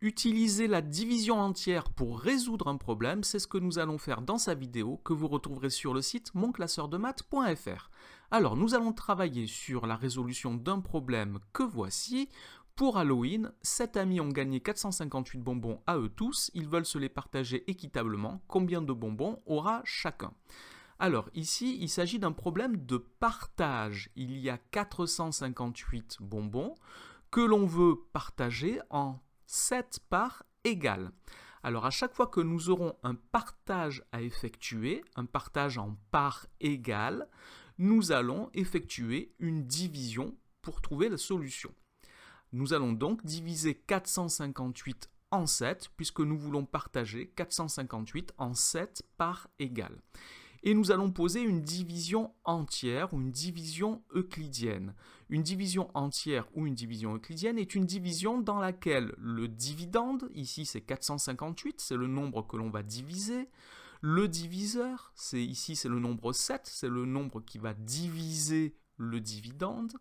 Utiliser la division entière pour résoudre un problème, c'est ce que nous allons faire dans sa vidéo que vous retrouverez sur le site monclasseurdemaths.fr. Alors, nous allons travailler sur la résolution d'un problème que voici. Pour Halloween, 7 amis ont gagné 458 bonbons à eux tous, ils veulent se les partager équitablement. Combien de bonbons aura chacun ? Alors ici, il s'agit d'un problème de partage. Il y a 458 bonbons que l'on veut partager en 7 parts égales. Alors à chaque fois que nous aurons un partage à effectuer, un partage en parts égales, nous allons effectuer une division pour trouver la solution. Nous allons donc diviser 458 en 7 puisque nous voulons partager 458 en 7 parts égales. Et nous allons poser une division entière ou une division euclidienne. Une division entière ou une division euclidienne est une division dans laquelle le dividende, ici c'est 458, c'est le nombre que l'on va diviser. Le diviseur, ici c'est le nombre 7, c'est le nombre qui va diviser le dividende.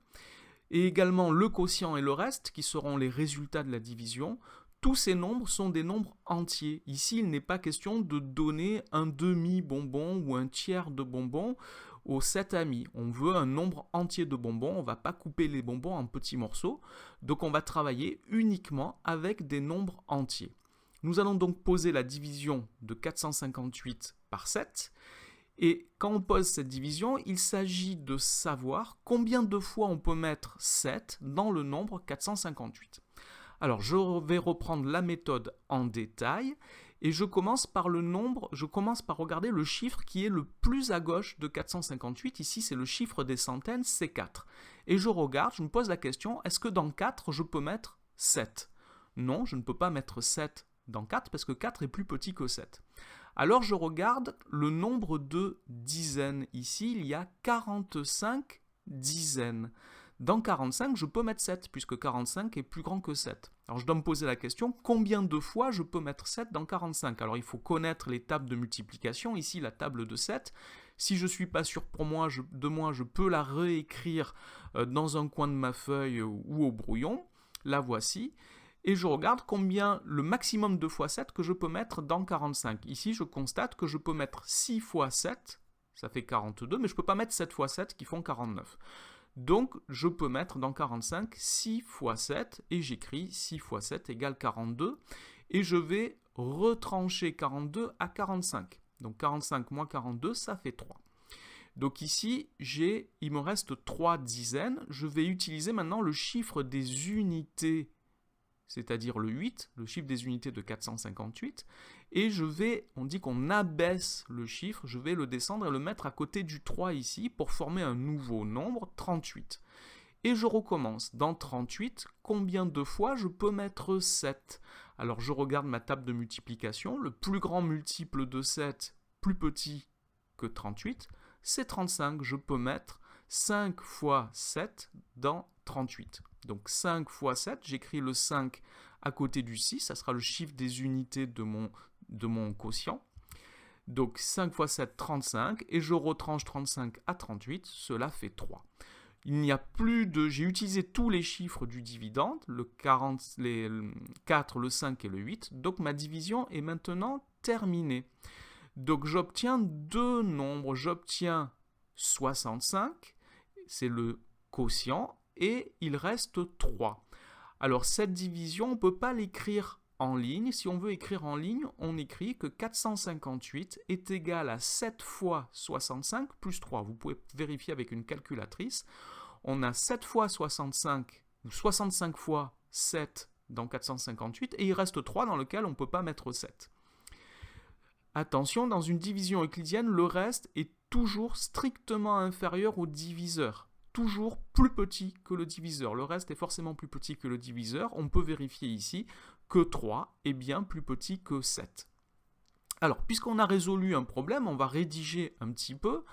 Et également le quotient et le reste, qui seront les résultats de la division. Tous ces nombres sont des nombres entiers. Ici, il n'est pas question de donner un demi-bonbon ou un tiers de bonbon aux 7 amis. On veut un nombre entier de bonbons, on ne va pas couper les bonbons en petits morceaux. Donc on va travailler uniquement avec des nombres entiers. Nous allons donc poser la division de 458 par 7. Et quand on pose cette division, il s'agit de savoir combien de fois on peut mettre 7 dans le nombre 458. Alors, je vais reprendre la méthode en détail et je commence par regarder le chiffre qui est le plus à gauche de 458. Ici, c'est le chiffre des centaines, c'est 4. Et je regarde, je me pose la question, est-ce que dans 4, je peux mettre 7 ? Non, je ne peux pas mettre 7 dans 4 parce que 4 est plus petit que 7. Alors, je regarde le nombre de dizaines. Ici, il y a 45 dizaines. Dans 45, je peux mettre 7, puisque 45 est plus grand que 7. Alors je dois me poser la question, combien de fois je peux mettre 7 dans 45 ? Alors il faut connaître les tables de multiplication, ici la table de 7. Si je ne suis pas sûr de moi, je peux la réécrire dans un coin de ma feuille ou au brouillon. La voici. Et je regarde combien le maximum de fois 7 que je peux mettre dans 45. Ici, je constate que je peux mettre 6 fois 7, ça fait 42, mais je ne peux pas mettre 7 fois 7 qui font 49. Donc, je peux mettre dans 45 6 fois 7 et j'écris 6 fois 7 égale 42 et je vais retrancher 42 à 45. Donc 45 moins 42, ça fait 3. Donc ici, il me reste 3 dizaines. Je vais utiliser maintenant le chiffre des unités, c'est-à-dire le 8, le chiffre des unités de 458, et on dit qu'on abaisse le chiffre, je vais le descendre et le mettre à côté du 3 ici pour former un nouveau nombre, 38. Et je recommence. Dans 38, combien de fois je peux mettre 7 ? Alors je regarde ma table de multiplication, le plus grand multiple de 7, plus petit que 38, c'est 35. Je peux mettre 5 fois 7 dans 38. Donc 5 fois 7, j'écris le 5 à côté du 6, ça sera le chiffre des unités de mon quotient. Donc 5 fois 7, 35, et je retranche 35 à 38, cela fait 3. J'ai utilisé tous les chiffres du dividende, le 4, le 5 et le 8, donc ma division est maintenant terminée. Donc j'obtiens deux nombres, j'obtiens 65, c'est le quotient, et il reste 3. Alors cette division, on ne peut pas l'écrire en ligne. Si on veut écrire en ligne, on écrit que 458 est égal à 7 fois 65 plus 3. Vous pouvez vérifier avec une calculatrice. On a 7 fois 65, ou 65 fois 7 dans 458, et il reste 3 dans lequel on ne peut pas mettre 7. Attention, dans une division euclidienne, le reste est toujours strictement inférieur au diviseur. Toujours plus petit que le diviseur. Le reste est forcément plus petit que le diviseur. On peut vérifier ici que 3 est bien plus petit que 7. Alors, puisqu'on a résolu un problème, on va rédiger un petit peu.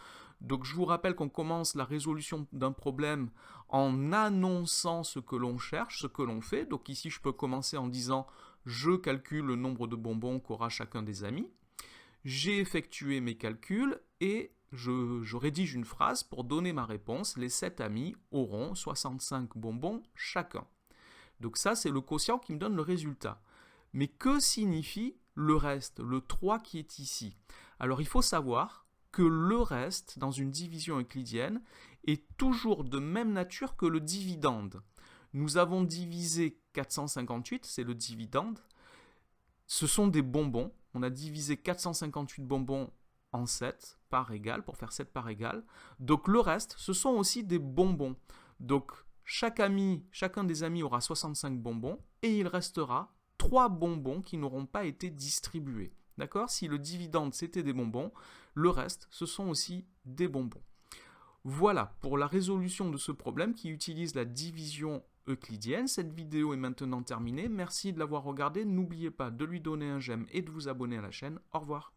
Donc, je vous rappelle qu'on commence la résolution d'un problème en annonçant ce que l'on cherche, ce que l'on fait. Donc ici, je peux commencer en disant « Je calcule le nombre de bonbons qu'aura chacun des amis ». J'ai effectué mes calculs et je rédige une phrase pour donner ma réponse. Les 7 amis auront 65 bonbons chacun. Donc ça, c'est le quotient qui me donne le résultat. Mais que signifie le reste, le 3 qui est ici? Alors il faut savoir que le reste, dans une division euclidienne, est toujours de même nature que le dividende. Nous avons divisé 458, c'est le dividende. Ce sont des bonbons. On a divisé 458 bonbons en 7 par égal, pour faire 7 par égal. Donc le reste, ce sont aussi des bonbons. Donc chacun des amis aura 65 bonbons et il restera 3 bonbons qui n'auront pas été distribués. D'accord? Si le dividende c'était des bonbons, le reste ce sont aussi des bonbons. Voilà pour la résolution de ce problème qui utilise la division euclidienne. Cette vidéo est maintenant terminée. Merci de l'avoir regardée. N'oubliez pas de lui donner un j'aime et de vous abonner à la chaîne. Au revoir.